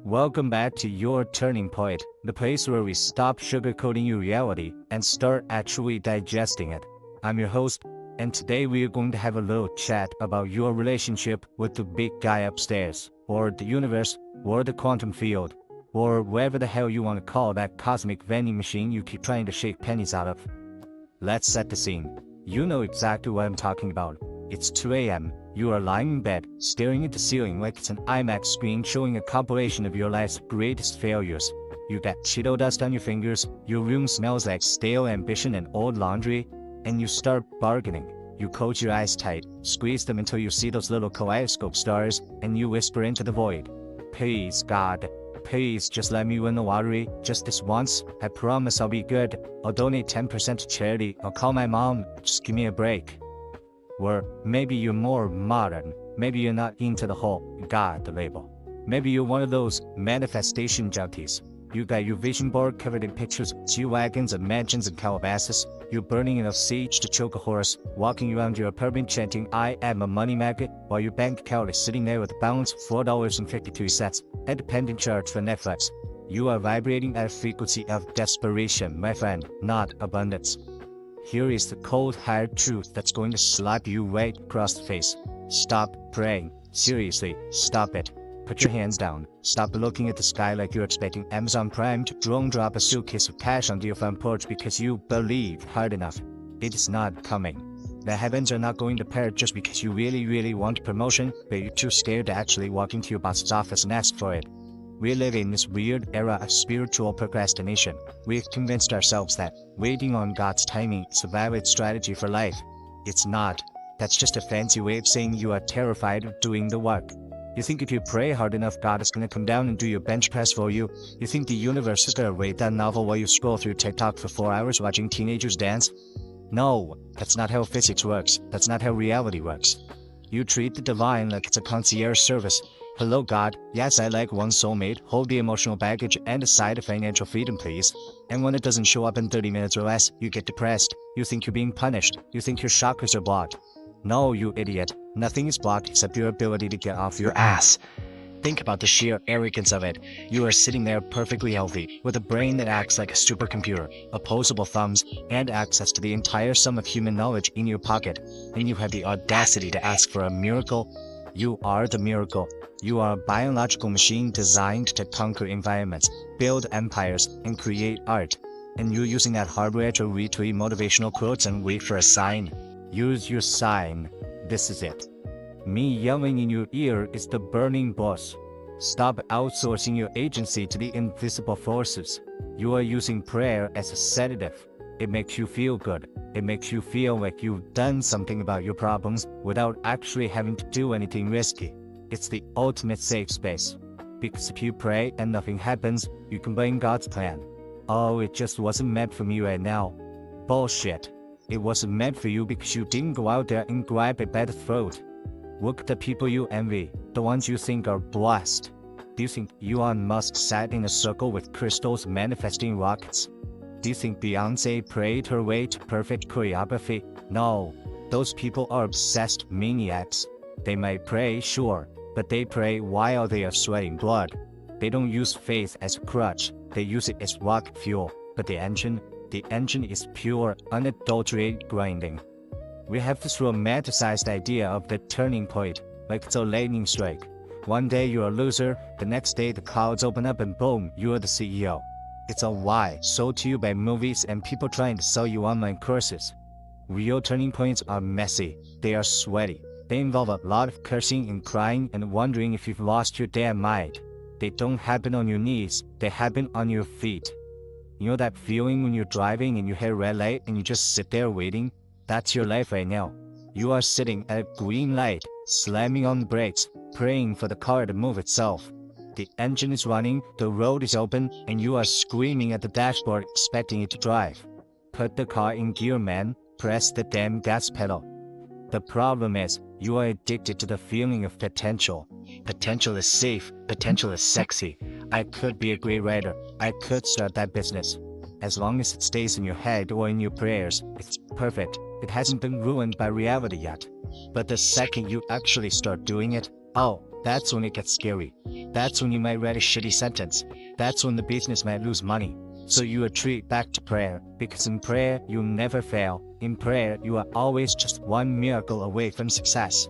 Welcome back to your turning point, the place where we stop sugarcoating your reality and start actually digesting it. I'm your host, and today we are going to have a little chat about your relationship with the big guy upstairs, or the universe, or the quantum field, or whatever the hell you want to call that cosmic vending machine you keep trying to shake pennies out of. Let's set the scene. You know exactly what I'm talking about. It's 2 a.m. You are lying in bed, staring at the ceiling like it's an IMAX screen showing a compilation of your life's greatest failures. You got Cheeto dust on your fingers, your room smells like stale ambition and old laundry, and you start bargaining. You close your eyes tight, squeeze them until you see those little kaleidoscope stars, and you whisper into the void, "Please, God. Please just let me win the lottery, just this once. I promise I'll be good. I'll donate 10% to charity. I'll call my mom. Just give me a break." Or maybe you're more modern. Maybe you're not into the whole God label. Maybe you're one of those manifestation junkies. You got your vision board covered in pictures of G-Wagons and mansions and Calabasas. You're burning enough sage to choke a horse, walking around your apartment chanting, "I am a money magnet," while your bank account is sitting there with a balance of $4.53, a dependent charge for Netflix. You are vibrating at a frequency of desperation, my friend, not abundance. Here is the cold, hard truth that's going to slap you right across the face. Stop praying. Seriously, stop it. Put your hands down. Stop looking at the sky like you're expecting Amazon Prime to drone drop a suitcase of cash onto your front porch because you believe hard enough. It is not coming. The heavens are not going to part just because you really want a promotion, but you're too scared to actually walk into your boss's office and ask for it. We live in this weird era of spiritual procrastination. We've convinced ourselves that waiting on God's timing is a valid strategy for life. It's not. That's just a fancy way of saying you are terrified of doing the work. You think if you pray hard enough, God is going to come down and do your bench press for you. You think the universe is going to rate that novel while you scroll through TikTok for 4 hours watching teenagers dance? No, that's not how physics works. That's not how reality works. You treat the divine like it's a concierge service. "Hello God, yes I like one soulmate, hold the emotional baggage and a side of financial freedom please." And when it doesn't show up in 30 minutes or less, you get depressed. You think you're being punished. You think your chakras are blocked. No, you idiot. Nothing is blocked except your ability to get off your ass. Think about the sheer arrogance of it. You are sitting there perfectly healthy, with a brain that acts like a supercomputer, opposable thumbs, and access to the entire sum of human knowledge in your pocket, and you have the audacity to ask for a miracle. You are the miracle. You are a biological machine designed to conquer environments, build empires, and create art. And you're using that hardware to retweet motivational quotes and wait for a sign. Use your sign. This is it. Me yelling in your ear is the burning boss. Stop outsourcing your agency to the invisible forces. You are using prayer as a sedative. It makes you feel good. It makes you feel like you've done something about your problems without actually having to do anything risky. It's the ultimate safe space. Because if you pray and nothing happens, you can blame God's plan. "Oh, it just wasn't meant for me right now." Bullshit. It wasn't meant for you because you didn't go out there and grab it by the throat. Look at the people you envy, the ones you think are blessed. Do you think Elon Musk sat in a circle with crystals manifesting rockets? Do you think Beyonce prayed her way to perfect choreography? No. Those people are obsessed maniacs. They might pray, sure, but they pray while they are sweating blood. They don't use faith as a crutch, they use it as rocket fuel. But the engine is pure, unadulterated grinding. We have this romanticized idea of the turning point, like it's a lightning strike. One day you're a loser, the next day the clouds open up and boom, you're the CEO. It's a lie sold to you by movies and people trying to sell you online courses. Real turning points are messy, they are sweaty. They involve a lot of cursing and crying and wondering if you've lost your damn mind. They don't happen on your knees, they happen on your feet. You know that feeling when you're driving and you hit a red light and you just sit there waiting? That's your life right now. You are sitting at a green light, slamming on the brakes, praying for the car to move itself. The engine is running, the road is open, and you are screaming at the dashboard expecting it to drive. Put the car in gear, man. Press the damn gas pedal. The problem is, you are addicted to the feeling of potential. Potential is safe. Potential is sexy. I could be a great writer. I could start that business. As long as it stays in your head or in your prayers, it's perfect. It hasn't been ruined by reality yet. But the second you actually start doing it, oh, that's when it gets scary. That's when you might write a shitty sentence. That's when the business might lose money. So you retreat back to prayer, because in prayer you'll never fail. In prayer you are always just one miracle away from success.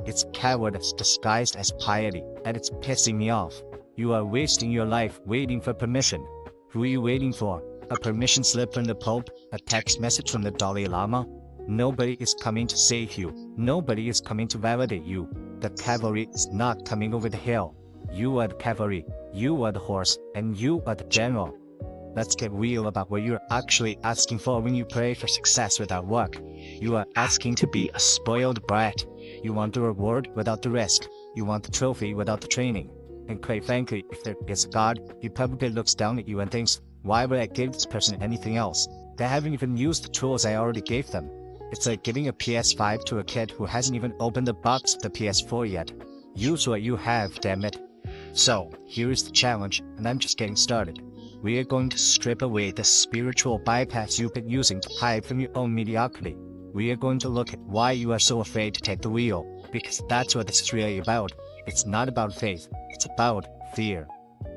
It's cowardice disguised as piety, and it's pissing me off. You are wasting your life waiting for permission. Who are you waiting for? A permission slip from the Pope? A text message from the Dalai Lama? Nobody is coming to save you. Nobody is coming to validate you. The cavalry is not coming over the hill. You are the cavalry, you are the horse, and you are the general. Let's get real about what you're actually asking for when you pray for success without work. You are asking to be a spoiled brat. You want the reward without the risk. You want the trophy without the training. And quite frankly, if there is a God, he probably looks down at you and thinks, why would I give this person anything else? They haven't even used the tools I already gave them. It's like giving a PS5 to a kid who hasn't even opened the box of the PS4 yet. Use what you have, damn it. So, here is the challenge, and I'm just getting started. We are going to strip away the spiritual bypass you've been using to hide from your own mediocrity. We are going to look at why you are so afraid to take the wheel, because that's what this is really about. It's not about faith, it's about fear.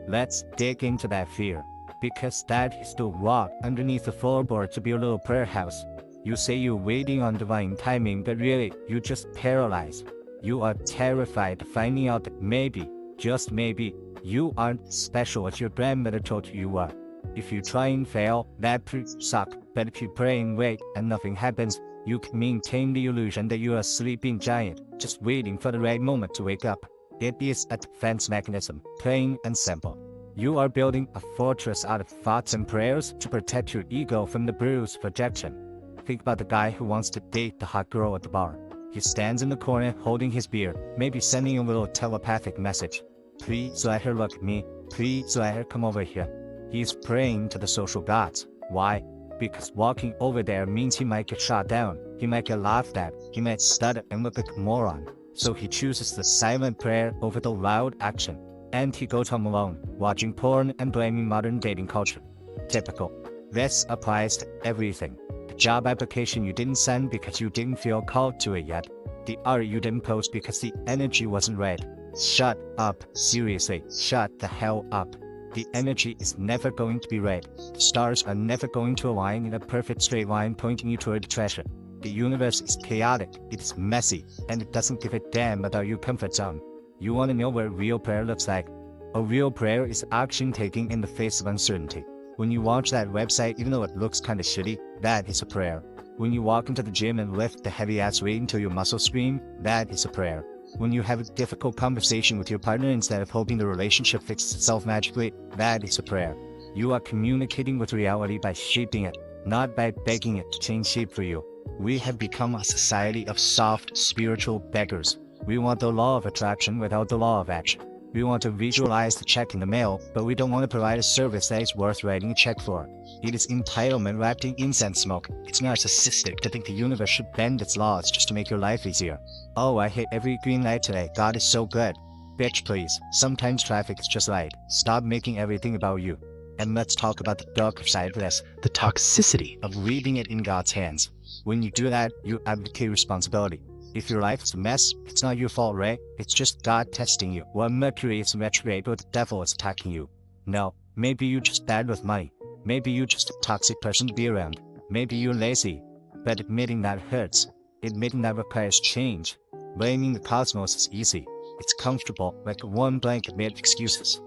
Let's dig into that fear, because that is the rock underneath the floorboards of your little prayer house. You say you're waiting on divine timing, but really, you're just paralyzed. You are terrified of finding out that maybe, just maybe, you aren't special as your grandmother told you were. If you try and fail, that proves you suck. But if you pray and wait and nothing happens, you can maintain the illusion that you are a sleeping giant, just waiting for the right moment to wake up. It is a defense mechanism, plain and simple. You are building a fortress out of thoughts and prayers to protect your ego from the bruised projection. Think about the guy who wants to date the hot girl at the bar. He stands in the corner holding his beer, maybe sending a little telepathic message. Please let her look at me. Please let her come over here. He's praying to the social gods. Why? Because walking over there means he might get shot down. He might get laughed at. He might stutter and look like a moron. So he chooses the silent prayer over the loud action. And he goes home alone, watching porn and blaming modern dating culture. Typical. This applies to everything. The job application you didn't send because you didn't feel called to it yet. The art you didn't post because the energy wasn't right. Shut up, seriously, shut the hell up. The energy is never going to be right. The stars are never going to align in a perfect straight line pointing you toward the treasure. The universe is chaotic, it is messy, and it doesn't give a damn about your comfort zone. You want to know what real prayer looks like? A real prayer is action taking in the face of uncertainty. When you launch that website, even though it looks kinda shitty, that is a prayer. When you walk into the gym and lift the heavy ass weight until your muscles scream, that is a prayer. When you have a difficult conversation with your partner instead of hoping the relationship fixes itself magically, that is a prayer. You are communicating with reality by shaping it, not by begging it to change shape for you. We have become a society of soft, spiritual beggars. We want the law of attraction without the law of action. We want to visualize the check in the mail, but we don't want to provide a service that is worth writing a check for. It is entitlement wrapped in incense smoke. It's narcissistic to think the universe should bend its laws just to make your life easier. Oh, I hit every green light today. God is so good. Bitch, please. Sometimes traffic is just light. Stop making everything about you. And let's talk about the darker side of this, the toxicity of leaving it in God's hands. When you do that, you abdicate responsibility. If your life is a mess, it's not your fault, right? It's just God testing you. Well, Mercury is retrograde, but the devil is attacking you. No, maybe you're just bad with money. Maybe you're just a toxic person to be around. Maybe you're lazy. But admitting that hurts. Admitting that requires change. Blaming the cosmos is easy. It's comfortable, like a warm blanket made of excuses.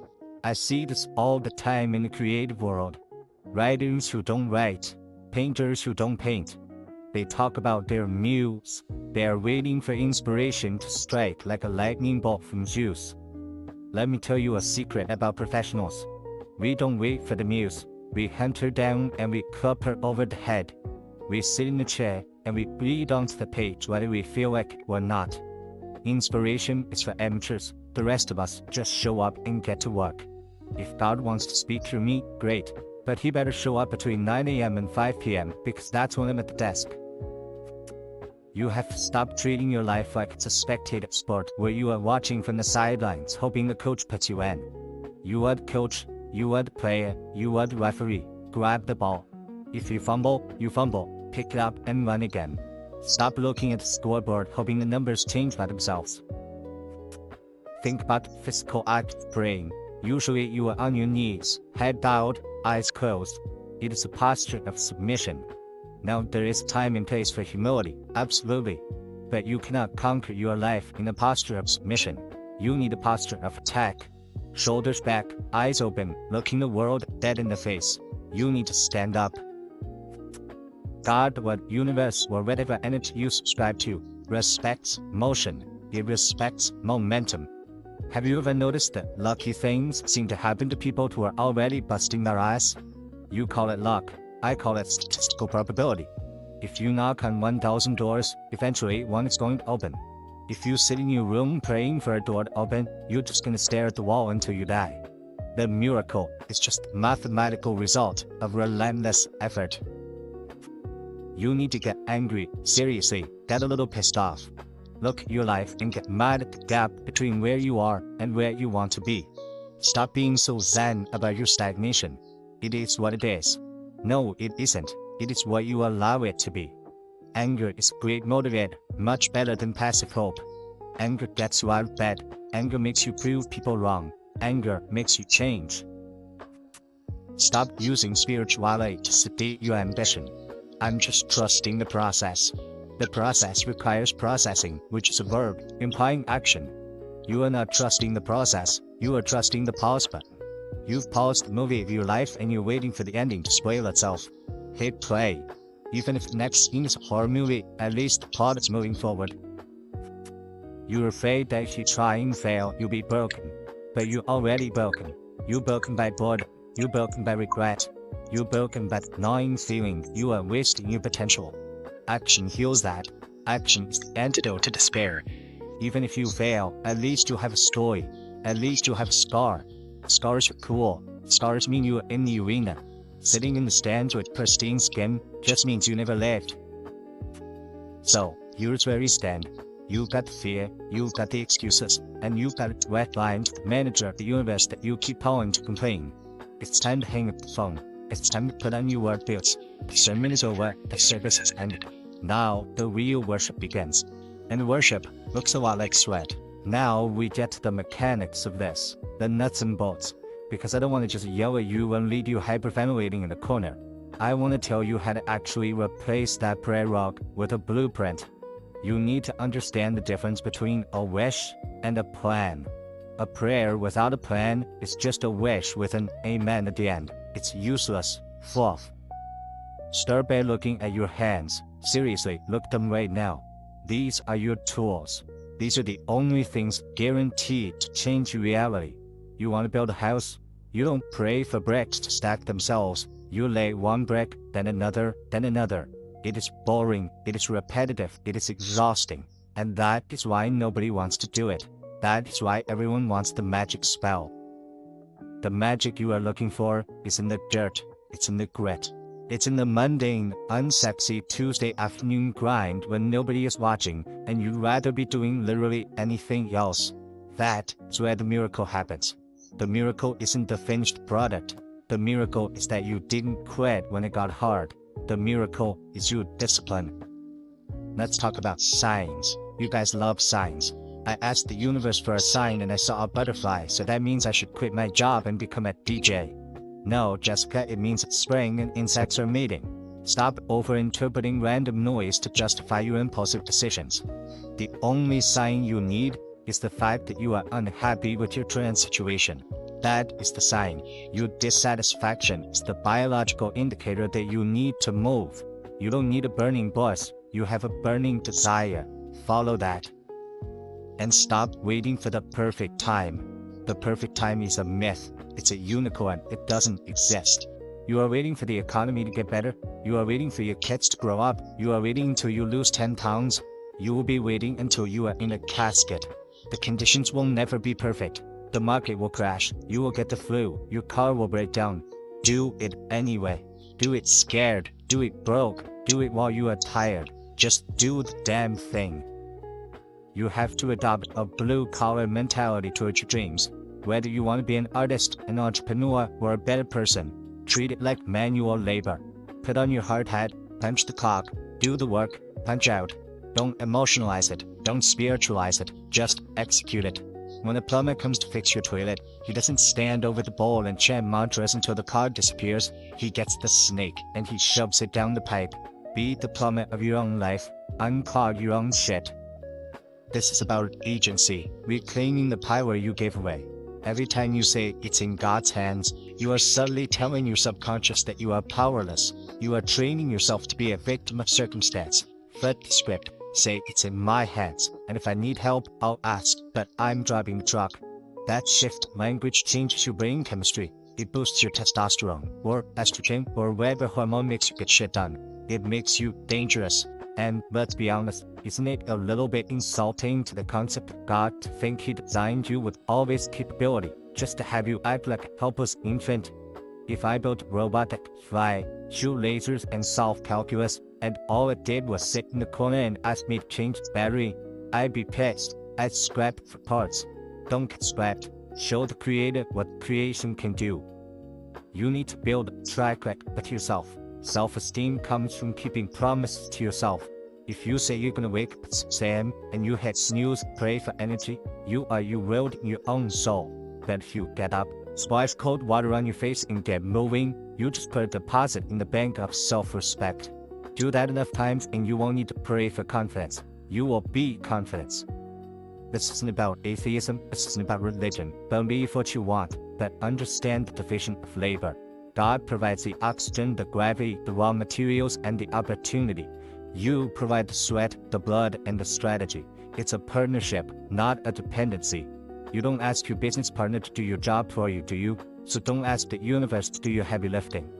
I see this all the time in the creative world. Writers who don't write. Painters who don't paint. They talk about their muse. They are waiting for inspiration to strike like a lightning bolt from Zeus. Let me tell you a secret about professionals. We don't wait for the muse. We hunt her down and we club her over the head. We sit in the chair and we bleed onto the page whether we feel like it or not. Inspiration is for amateurs. The rest of us just show up and get to work. If God wants to speak through me, great. But he better show up between 9 AM and 5 PM because that's when I'm at the desk. You have to stop treating your life like it's a spectator sport where you are watching from the sidelines hoping the coach puts you in. You are the coach, you are the player, you are the referee. Grab the ball. If you fumble, you fumble. Pick it up and run again. Stop looking at the scoreboard hoping the numbers change by themselves. Think about physical act of praying. Usually you are on your knees, head bowed, eyes closed. It is a posture of submission. Now there is time and place for humility, absolutely. But you cannot conquer your life in a posture of submission. You need a posture of attack. Shoulders back, eyes open, looking the world dead in the face. You need to stand up. God, what universe or whatever energy you subscribe to, respects motion. It respects momentum. Have you ever noticed that lucky things seem to happen to people who are already busting their ass? You call it luck. I call it statistical probability. If you knock on 1,000 doors, eventually one is going to open. If you sit in your room praying for a door to open, you're just going to stare at the wall until you die. The miracle is just a mathematical result of relentless effort. You need to get angry, seriously, get a little pissed off. Look at your life and get mad at the gap between where you are and where you want to be. Stop being so zen about your stagnation. It is what it is. No, it isn't. It is what you allow it to be. Anger is a great motivator, much better than passive hope. Anger gets you out of bed. Anger makes you prove people wrong. Anger makes you change. Stop using spirituality to sedate your ambition. I'm just trusting the process. The process requires processing, which is a verb, implying action. You are not trusting the process, you are trusting the pause button. You've paused the movie of your life and you're waiting for the ending to spoil itself. Hit play. Even if the next scene is a horror movie, at least the plot is moving forward. You're afraid that if you try and fail, you'll be broken. But you're already broken. You're broken by boredom. You're broken by regret. You're broken by the gnawing feeling you are wasting your potential. Action heals that. Action is the antidote to despair. Even if you fail, at least you have a story. At least you have a scar. Scars are cool. Scars mean you are in the arena. Sitting in the stands with pristine skin just means you never lived. So, here's where you stand. You've got the fear, you've got the excuses, and you've got a wet line to the manager of the universe that you keep calling to complain. It's time to hang up the phone. It's time to put on your work boots. The sermon is over, the service has ended. Now, the real worship begins. And worship looks a lot like sweat. Now we get to the mechanics of this, the nuts and bolts. Because I don't want to just yell at you and leave you hyperventilating in the corner. I want to tell you how to actually replace that prayer rug with a blueprint. You need to understand the difference between a wish and a plan. A prayer without a plan is just a wish with an amen at the end. It's useless fluff. Start by looking at your hands. Seriously, look at them right now. These are your tools. These are the only things guaranteed to change your reality. You want to build a house? You don't pray for bricks to stack themselves. You lay one brick, then another, then another. It is boring, it is repetitive, it is exhausting. And that is why nobody wants to do it. That is why everyone wants the magic spell. The magic you are looking for is in the dirt, it's in the grit. It's in the mundane, unsexy Tuesday afternoon grind when nobody is watching and you'd rather be doing literally anything else. That is where the miracle happens. The miracle isn't the finished product. The miracle is that you didn't quit when it got hard. The miracle is your discipline. Let's talk about signs. You guys love signs. I asked the universe for a sign and I saw a butterfly, so that means I should quit my job and become a DJ. No, Jessica, it means it's spring and insects are mating. Stop over-interpreting random noise to justify your impulsive decisions. The only sign you need is the fact that you are unhappy with your current situation. That is the sign. Your dissatisfaction is the biological indicator that you need to move. You don't need a burning bush, you have a burning desire. Follow that. And stop waiting for the perfect time. The perfect time is a myth. It's a unicorn. It doesn't exist. You are waiting for the economy to get better. You are waiting for your kids to grow up. You are waiting until you lose 10 pounds. You will be waiting until you are in a casket. The conditions will never be perfect. The market will crash. You will get the flu. Your car will break down. Do it anyway. Do it scared. Do it broke. Do it while you are tired. Just do the damn thing. You have to adopt a blue-collar mentality towards your dreams. Whether you want to be an artist, an entrepreneur, or a better person, treat it like manual labor. Put on your hard hat, punch the clock, do the work, punch out. Don't emotionalize it, don't spiritualize it, just execute it. When a plumber comes to fix your toilet, he doesn't stand over the bowl and chant mantras until the clog disappears. He gets the snake and he shoves it down the pipe. Be the plumber of your own life. Unclog your own shit. This is about agency, reclaiming the power you gave away. Every time you say it's in God's hands, you are subtly telling your subconscious that you are powerless. You are training yourself to be a victim of circumstance. Flip the script. Say it's in my hands, and if I need help, I'll ask, but I'm driving the truck. That shift language changes your brain chemistry. It boosts your testosterone, or estrogen, or whatever hormone makes you get shit done. It makes you dangerous. And let's be honest, isn't it a little bit insulting to the concept of God to think He designed you with all this capability, just to have you act like a helpless infant? If I built a robot that could fly, shoot lasers, and solve calculus, and all it did was sit in the corner and ask me to change its battery, I'd be pissed. I'd scrap it for parts. Don't get scrapped. Show the creator what creation can do. You need to build a track record with yourself. Self-esteem comes from keeping promises to yourself. If you say you're gonna wake up at 6 a.m. and you hit snooze, pray for energy, you are eroding your own soul. But if you get up, splash cold water on your face and get moving, you just put a deposit in the bank of self-respect. Do that enough times and you won't need to pray for confidence. You will be confidence. This isn't about atheism, this isn't about religion. Believe what you want, but understand the division of labor. God provides the oxygen, the gravity, the raw materials, and the opportunity. You provide the sweat, the blood, and the strategy. It's a partnership, not a dependency. You don't ask your business partner to do your job for you, do you? So don't ask the universe to do your heavy lifting.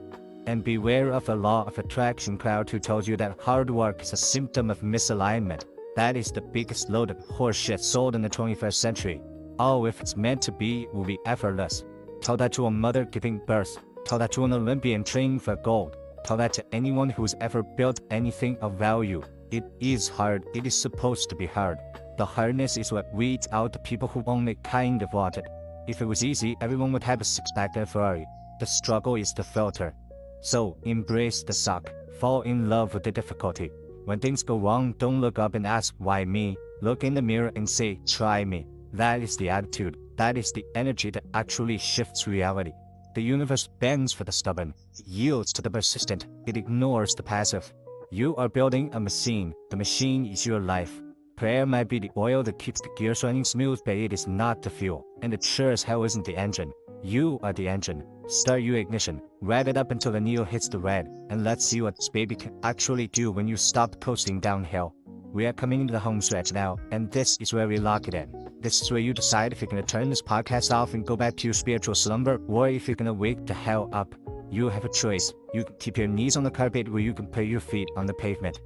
And beware of a law of attraction crowd who tells you that hard work is a symptom of misalignment. That is the biggest load of horseshit sold in the 21st century. Oh, if it's meant to be, it will be effortless. Tell that to a mother giving birth. Tell that to an Olympian training for gold. Tell that to anyone who's ever built anything of value. It is hard. It is supposed to be hard. The hardness is what weeds out the people who only kind of want it. If it was easy, everyone would have a six-pack and a Ferrari. The struggle is the filter. So, embrace the suck. Fall in love with the difficulty. When things go wrong, don't look up and ask, why me? Look in the mirror and say, try me. That is the attitude. That is the energy that actually shifts reality. The universe bends for the stubborn. It yields to the persistent. It ignores the passive. You are building a machine. The machine is your life. Prayer might be the oil that keeps the gears running smooth, but it is not the fuel. And it sure as hell isn't the engine. You are the engine. Start your ignition. Rev it up until the needle hits the red. And let's see what this baby can actually do when you stop coasting downhill. We are coming into the home stretch now, and this is where we lock it in. This is where you decide if you're going to turn this podcast off and go back to your spiritual slumber, or if you're going to wake the hell up. You have a choice. You can keep your knees on the carpet, or you can put your feet on the pavement.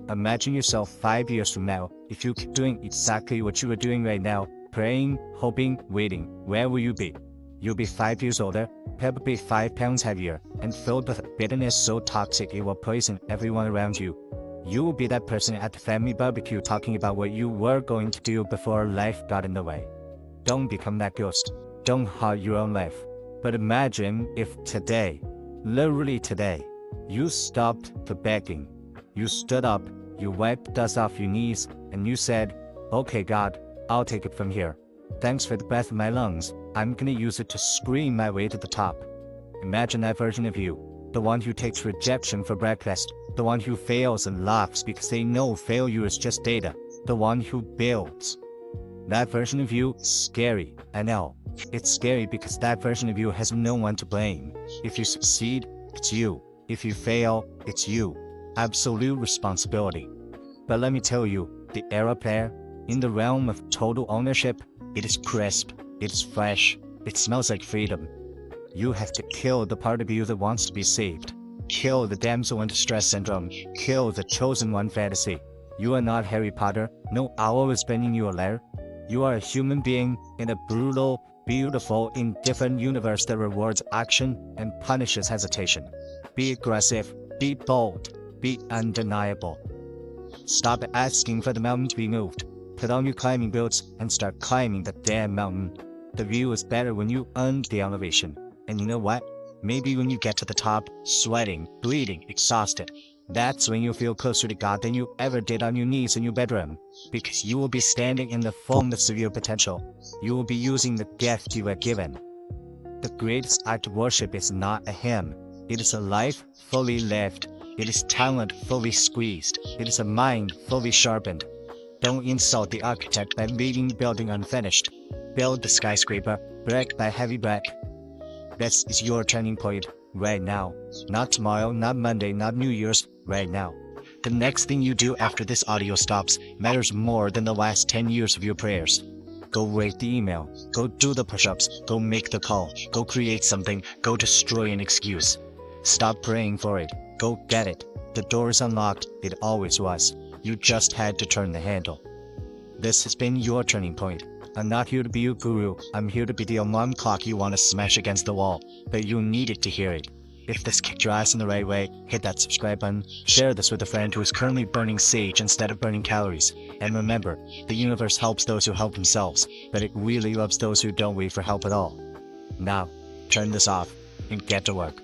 Imagine yourself 5 years from now. If you keep doing exactly what you are doing right now, praying, hoping, waiting, where will you be? You'll be 5 years older, probably 5 pounds heavier, and filled with a bitterness so toxic it will poison everyone around you. You will be that person at the family barbecue talking about what you were going to do before life got in the way. Don't become that ghost. Don't haunt your own life. But imagine if today, literally today, you stopped the begging. You stood up, you wiped dust off your knees, and you said, okay God, I'll take it from here. Thanks for the breath in my lungs. I'm gonna use it to scream my way to the top. Imagine that version of you. The one who takes rejection for breakfast. The one who fails and laughs because they know failure is just data. The one who builds. That version of you is scary, I know. It's scary because that version of you has no one to blame. If you succeed, it's you. If you fail, it's you. Absolute responsibility. But let me tell you, the era player, in the realm of total ownership, it is crisp, it's fresh, it smells like freedom. You have to kill the part of you that wants to be saved. Kill the damsel in distress syndrome. Kill the chosen one fantasy. You are not Harry Potter. No owl is bending you a lair. You are a human being in a brutal, beautiful, indifferent universe that rewards action and punishes hesitation. Be aggressive, be bold, be undeniable. Stop asking for the mountain to be moved. Put on your climbing boots and start climbing the damn mountain. The view is better when you earn the elevation. And you know what? Maybe when you get to the top, sweating, bleeding, exhausted, That's when you feel closer to God than you ever did on your knees in your bedroom, because you will be standing in the fullness of your potential. You will be using the gift you were given. The greatest act of worship is not a hymn. It is a life fully lived. It is talent fully squeezed. It is a mind fully sharpened. Don't insult the architect by leaving the building unfinished. Build the skyscraper, brick by heavy brick. This is your turning point, right now. Not tomorrow, not Monday, not New Year's, right now. The next thing you do after this audio stops matters more than the last 10 years of your prayers. Go write the email, go do the push-ups, go make the call, go create something, go destroy an excuse. Stop praying for it, go get it. The door is unlocked, it always was. You just had to turn the handle. This has been your turning point. I'm not here to be your guru, I'm here to be the alarm clock you want to smash against the wall, but you needed to hear it. If this kicked your ass in the right way, hit that subscribe button, share this with a friend who is currently burning sage instead of burning calories. And remember, the universe helps those who help themselves, but it really loves those who don't wait for help at all. Now, turn this off and get to work.